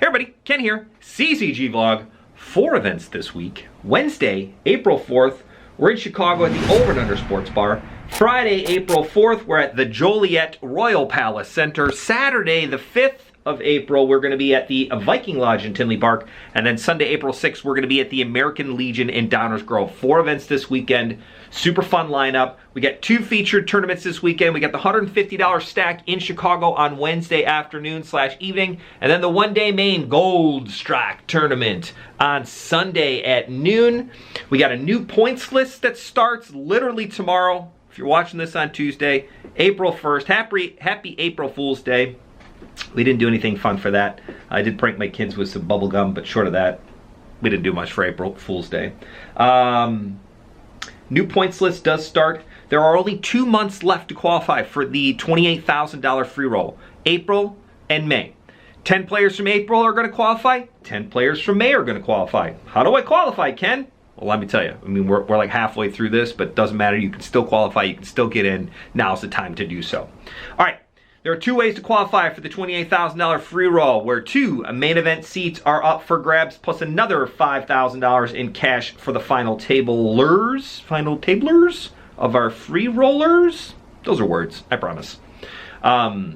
Hey everybody, Ken here. CCG vlog. 4 events this week. Wednesday, April 4th, we're in Chicago at the Over and Under Sports Bar. Friday, April 4th, we're at the Joliet Royal Palace Center. Saturday, the 5th of April, we're going to be at the Viking Lodge in Tinley Park. And then Sunday, April 6th, we're going to be at the American Legion in Downers Grove. 4 events this weekend. Super fun lineup. We got 2 featured tournaments this weekend. We got the $150 stack in Chicago on Wednesday afternoon/evening. And then the one-day main Gold Strike tournament on Sunday at noon. We got a new points list that starts literally tomorrow. If you're watching this on Tuesday, April 1st. Happy April Fool's Day. We didn't do anything fun for that. I did prank my kids with some bubble gum, but short of that, we didn't do much for April Fool's Day. New points list does start. There are only 2 months left to qualify for the $28,000 free roll. April and May. 10 players from April are going to qualify. 10 players from May are going to qualify. How do I qualify, Ken? Well, let me tell you. I mean, we're like halfway through this, but it doesn't matter. You can still qualify. You can still get in. Now's the time to do so. All right. There are 2 ways to qualify for the $28,000 free roll, where 2 main event seats are up for grabs, plus another $5,000 in cash for the final tablers of our free rollers. Those are words, I promise. All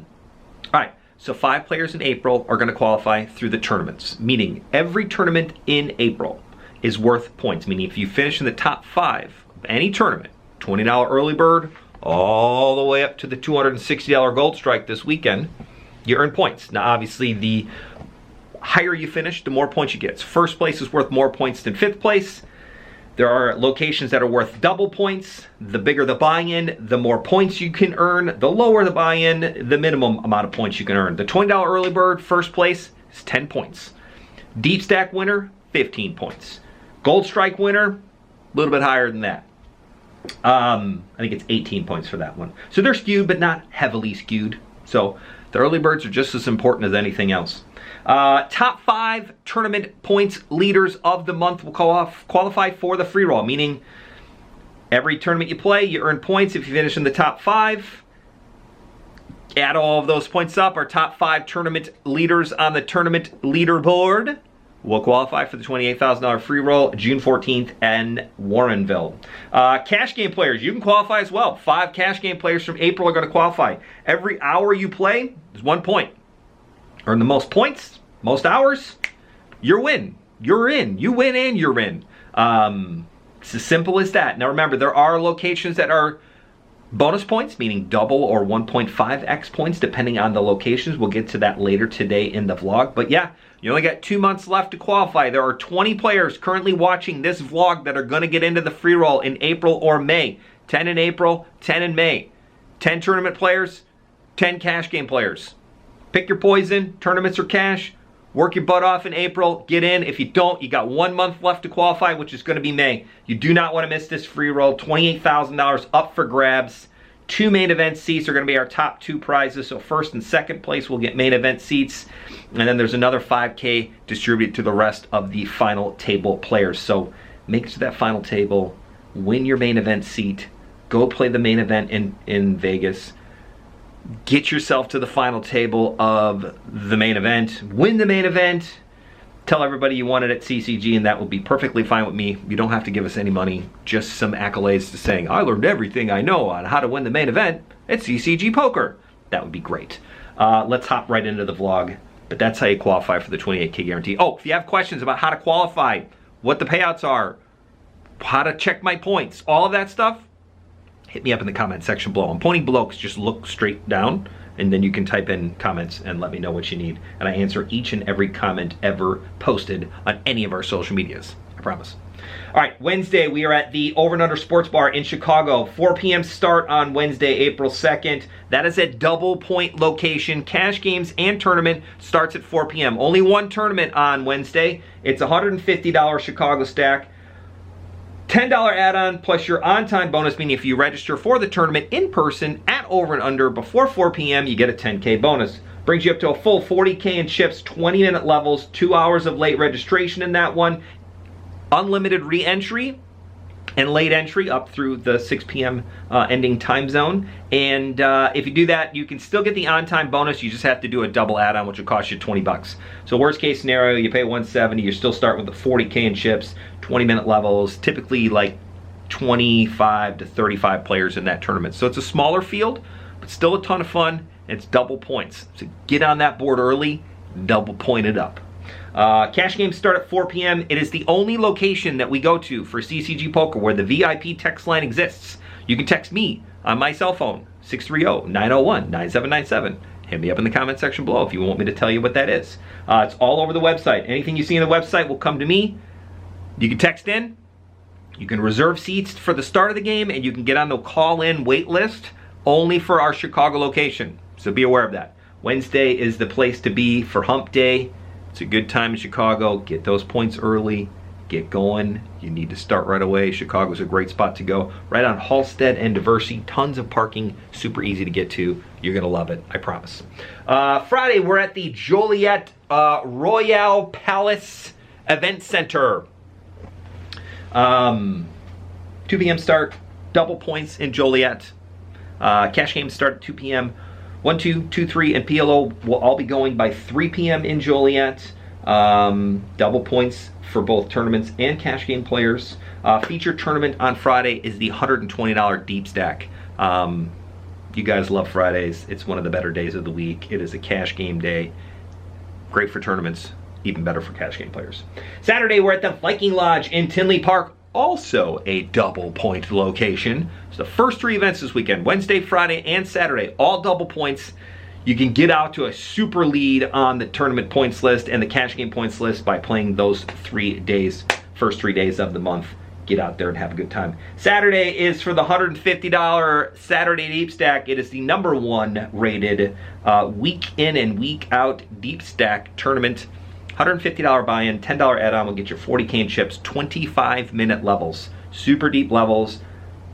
right, so 5 players in April are going to qualify through the tournaments, meaning every tournament in April is worth points, meaning if you finish in the top 5 of any tournament, $20 early bird, all the way up to the $260 Gold Strike this weekend, you earn points. Now, obviously, the higher you finish, the more points you get. First place is worth more points than 5th place. There are locations that are worth double points. The bigger the buy-in, the more points you can earn. The lower the buy-in, the minimum amount of points you can earn. The $20 early bird, first place, is 10 points. Deep Stack winner, 15 points. Gold Strike winner, a little bit higher than that. I think it's 18 points for that one. So they're skewed, but not heavily skewed. So the early birds are just as important as anything else. Top 5 tournament points leaders of the month will qualify for the free roll, meaning every tournament you play, you earn points if you finish in the top 5. Add all of those points up. Our top 5 tournament leaders on the tournament leaderboard will qualify for the $28,000 free roll June 14th in Warrenville. Cash game players, you can qualify as well. 5 cash game players from April are going to qualify. Every hour you play is 1 point. Earn the most points, most hours, you win. You're in. You win and you're in. It's as simple as that. Now remember, there are locations that are bonus points, meaning double or 1.5x points, depending on the locations. We'll get to that later today in the vlog. But yeah, you only got 2 months left to qualify. There are 20 players currently watching this vlog that are going to get into the free roll in April or May. 10 in April, 10 in May. 10 tournament players, 10 cash game players. Pick your poison, tournaments or cash. Work your butt off in April, get in. If you don't, you got 1 month left to qualify, which is going to be May. You do not want to miss this free roll. $28,000 up for grabs. 2 main event seats are going to be our top 2 prizes. So first and second place will get main event seats. And then there's another $5K distributed to the rest of the final table players. So make it to that final table, win your main event seat, go play the main event in Vegas. Get yourself to the final table of the main event, win the main event, tell everybody you won it at CCG, and that will be perfectly fine with me. You don't have to give us any money, just some accolades to saying, I learned everything I know on how to win the main event at CCG Poker. That would be great. Let's hop right into the vlog, but that's how you qualify for the 28K guarantee. Oh, if you have questions about how to qualify, what the payouts are, how to check my points, all of that stuff, hit me up in the comment section below. I'm pointing below because just look straight down and then you can type in comments and let me know what you need. And I answer each and every comment ever posted on any of our social medias. I promise. All right, Wednesday we are at the Over and Under Sports Bar in Chicago. 4 p.m. start on Wednesday, April 2nd. That is a double point location. Cash games and tournament starts at 4 p.m. Only 1 tournament on Wednesday. It's a $150 Chicago stack. $10 add-on plus your on-time bonus, meaning if you register for the tournament in person at Over and Under before 4 p.m., you get a 10K bonus. Brings you up to a full 40K in chips, 20-minute levels, 2 hours of late registration in that one. Unlimited re-entry and late entry up through the 6 p.m. Ending time zone. And if you do that, you can still get the on-time bonus. You just have to do a double add-on, which will cost you 20 bucks. So worst case scenario, you pay 170, you still start with the 40K in chips, 20-minute levels, typically like 25 to 35 players in that tournament. So it's a smaller field, but still a ton of fun. It's double points. So get on that board early, double point it up. Cash games start at 4 p.m. It is the only location that we go to for CCG Poker where the VIP text line exists. You can text me on my cell phone, 630-901-9797. Hit me up in the comment section below if you want me to tell you what that is. It's all over the website. Anything you see on the website will come to me. You can text in. You can reserve seats for the start of the game, and you can get on the call-in wait list only for our Chicago location. So be aware of that. Wednesday is the place to be for Hump Day. It's a good time in Chicago. Get those points early. Get going. You need to start right away. Chicago's a great spot to go. Right on Halstead and Diversey. Tons of parking. Super easy to get to. You're going to love it. I promise. Friday, we're at the Joliet Royale Palace Event Center. 2 p.m. start. Double points in Joliet. Cash games start at 2 p.m. 1, 2, 2, 3, and PLO will all be going by 3 p.m. in Joliet. Double points for both tournaments and cash game players. Featured tournament on Friday is the $120 Deep Stack. You guys love Fridays. It's one of the better days of the week. It is a cash game day. Great for tournaments, even better for cash game players. Saturday, we're at the Viking Lodge in Tinley Park. Also a double point location. So the first 3 events this weekend, Wednesday, Friday, and Saturday, all double points. You can get out to a super lead on the tournament points list and the cash game points list by playing those 3 days, first 3 days of the month. Get out there and have a good time. Saturday is for the $150 Saturday Deep Stack. It is the #1 rated week in and week out Deep Stack tournament. $150 buy-in, $10 add-on will get you 40K in chips, 25-minute levels. Super deep levels,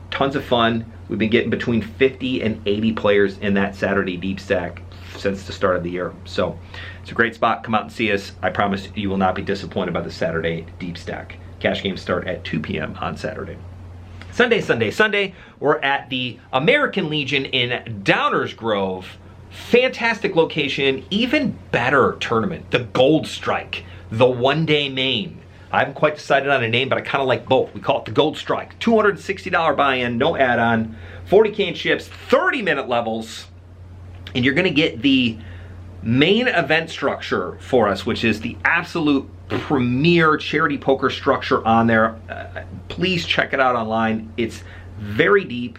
tons of fun. We've been getting between 50 and 80 players in that Saturday Deep Stack since the start of the year. So it's a great spot. Come out and see us. I promise you will not be disappointed by the Saturday Deep Stack. Cash games start at 2 p.m. on Saturday. Sunday, we're at the American Legion in Downers Grove. Fantastic location, even better tournament. The Gold Strike, the one-day main. I haven't quite decided on a name, but I kind of like both. We call it the Gold Strike. $260 buy-in, no add-on, 40K in chips, 30-minute levels, and you're going to get the main event structure for us, which is the absolute premier charity poker structure on there. Please check it out online. It's very deep.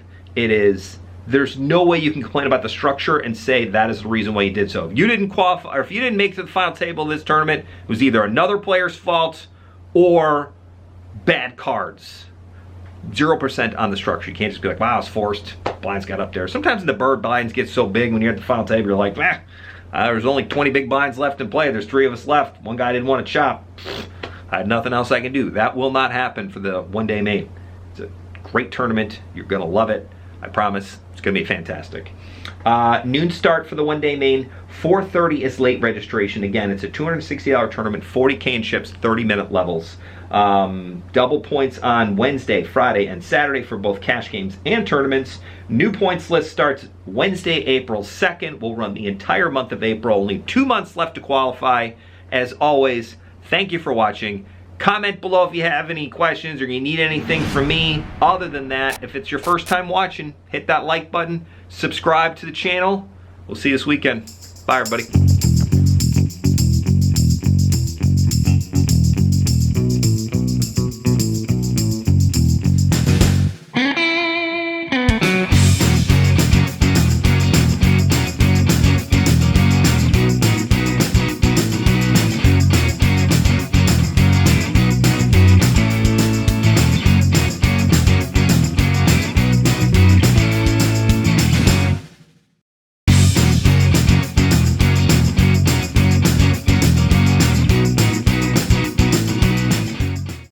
There's no way you can complain about the structure and say that is the reason why you did so. If you didn't qualify, or if you didn't make it to the final table of this tournament, it was either another player's fault or bad cards. 0% on the structure. You can't just be like, wow, it's forced. Blinds got up there. Sometimes the bird blinds get so big when you're at the final table, you're like, there's only 20 big blinds left in play. There's 3 of us left. One guy didn't want to chop. I had nothing else I can do. That will not happen for the one-day main. It's a great tournament. You're going to love it. I promise. It's going to be fantastic. Noon start for the one-day main. 4:30 is late registration. Again, it's a $260 tournament, 40K in chips, 30-minute levels. Double points on Wednesday, Friday, and Saturday for both cash games and tournaments. New points list starts Wednesday, April 2nd. We'll run the entire month of April. Only 2 months left to qualify. As always, thank you for watching. Comment below if you have any questions or you need anything from me. Other than that, if it's your first time watching, hit that like button, subscribe to the channel. We'll see you this weekend. Bye, everybody.